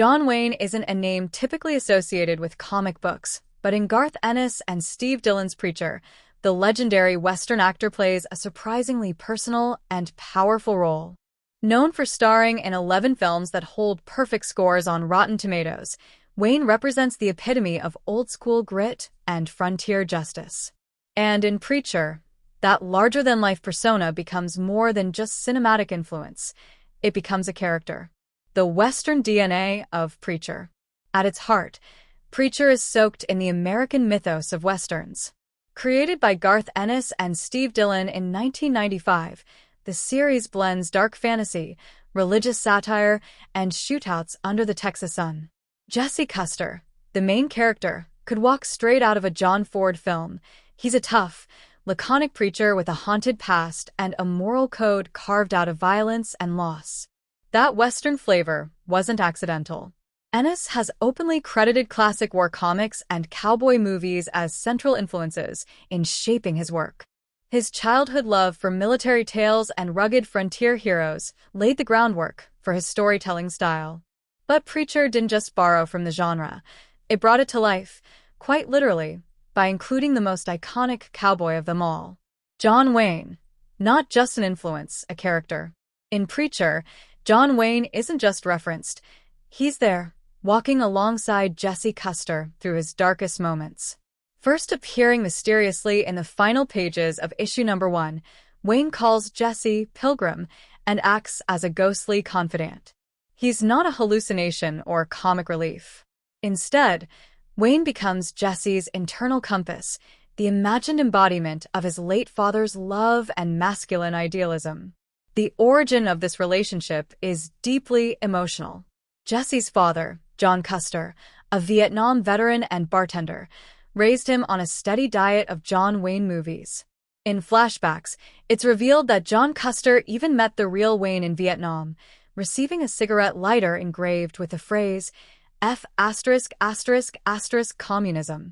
John Wayne isn't a name typically associated with comic books, but in Garth Ennis and Steve Dillon's Preacher, the legendary Western actor plays a surprisingly personal and powerful role. Known for starring in 11 films that hold perfect scores on Rotten Tomatoes, Wayne represents the epitome of old-school grit and frontier justice. And in Preacher, that larger-than-life persona becomes more than just cinematic influence. It becomes a character. The Western DNA of Preacher. At its heart, Preacher is soaked in the American mythos of Westerns. Created by Garth Ennis and Steve Dillon in 1995, the series blends dark fantasy, religious satire, and shootouts under the Texas sun. Jesse Custer, the main character, could walk straight out of a John Ford film. He's a tough, laconic preacher with a haunted past and a moral code carved out of violence and loss. That Western flavor wasn't accidental. Ennis has openly credited classic war comics and cowboy movies as central influences in shaping his work. His childhood love for military tales and rugged frontier heroes laid the groundwork for his storytelling style. But Preacher didn't just borrow from the genre. It brought it to life, quite literally, by including the most iconic cowboy of them all. John Wayne. Not just an influence, a character. In Preacher, John Wayne isn't just referenced. He's there, walking alongside Jesse Custer through his darkest moments. First appearing mysteriously in the final pages of issue number 1, Wayne calls Jesse Pilgrim and acts as a ghostly confidant. He's not a hallucination or comic relief. Instead, Wayne becomes Jesse's internal compass, the imagined embodiment of his late father's love and masculine idealism. The origin of this relationship is deeply emotional. Jesse's father, John Custer, a Vietnam veteran and bartender, raised him on a steady diet of John Wayne movies. In flashbacks, it's revealed that John Custer even met the real Wayne in Vietnam, receiving a cigarette lighter engraved with the phrase, F*** communism.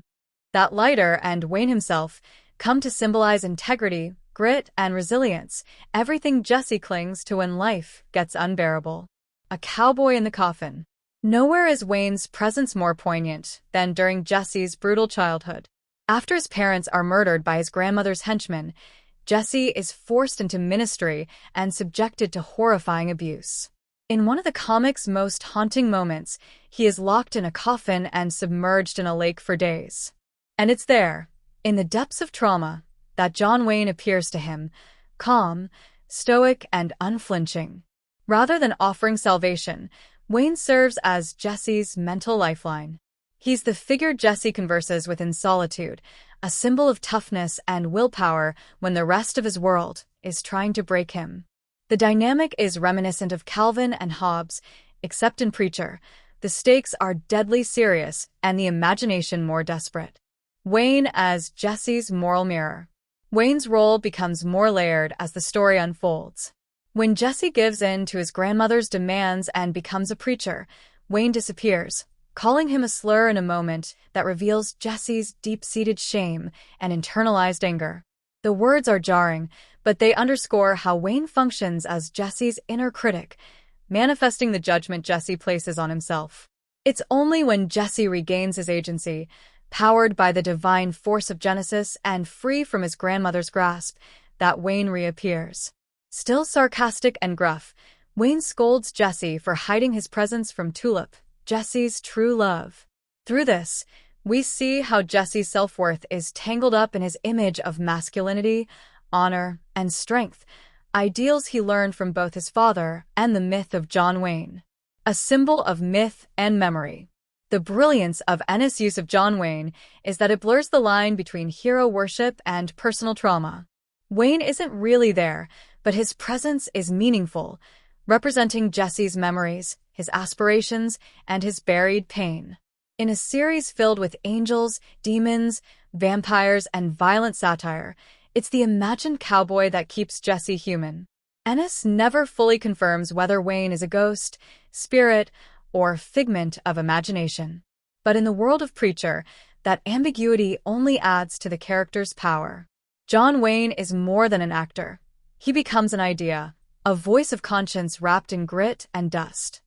That lighter and Wayne himself come to symbolize integrity, grit, and resilience, everything Jesse clings to when life gets unbearable. A cowboy in the coffin. Nowhere is Wayne's presence more poignant than during Jesse's brutal childhood. After his parents are murdered by his grandmother's henchmen, Jesse is forced into ministry and subjected to horrifying abuse. In one of the comic's most haunting moments, he is locked in a coffin and submerged in a lake for days. And it's there, in the depths of trauma, that John Wayne appears to him, calm, stoic, and unflinching. Rather than offering salvation, Wayne serves as Jesse's mental lifeline. He's the figure Jesse converses with in solitude, a symbol of toughness and willpower when the rest of his world is trying to break him. The dynamic is reminiscent of Calvin and Hobbes, except in Preacher, the stakes are deadly serious and the imagination more desperate. Wayne as Jesse's moral mirror. Wayne's role becomes more layered as the story unfolds. When Jesse gives in to his grandmother's demands and becomes a preacher, Wayne disappears, calling him a slur in a moment that reveals Jesse's deep-seated shame and internalized anger. The words are jarring, but they underscore how Wayne functions as Jesse's inner critic, manifesting the judgment Jesse places on himself. It's only when Jesse regains his agency, powered by the divine force of Genesis and free from his grandmother's grasp, that Wayne reappears. Still sarcastic and gruff, Wayne scolds Jesse for hiding his presence from Tulip, Jesse's true love. Through this, we see how Jesse's self-worth is tangled up in his image of masculinity, honor, and strength, ideals he learned from both his father and the myth of John Wayne. A symbol of myth and memory. The brilliance of Ennis' use of John Wayne is that it blurs the line between hero worship and personal trauma. Wayne isn't really there, but his presence is meaningful, representing Jesse's memories, his aspirations, and his buried pain. In a series filled with angels, demons, vampires, and violent satire, it's the imagined cowboy that keeps Jesse human. Ennis never fully confirms whether Wayne is a ghost, spirit, or figment of imagination. But in the world of Preacher, that ambiguity only adds to the character's power. John Wayne is more than an actor. He becomes an idea, a voice of conscience wrapped in grit and dust.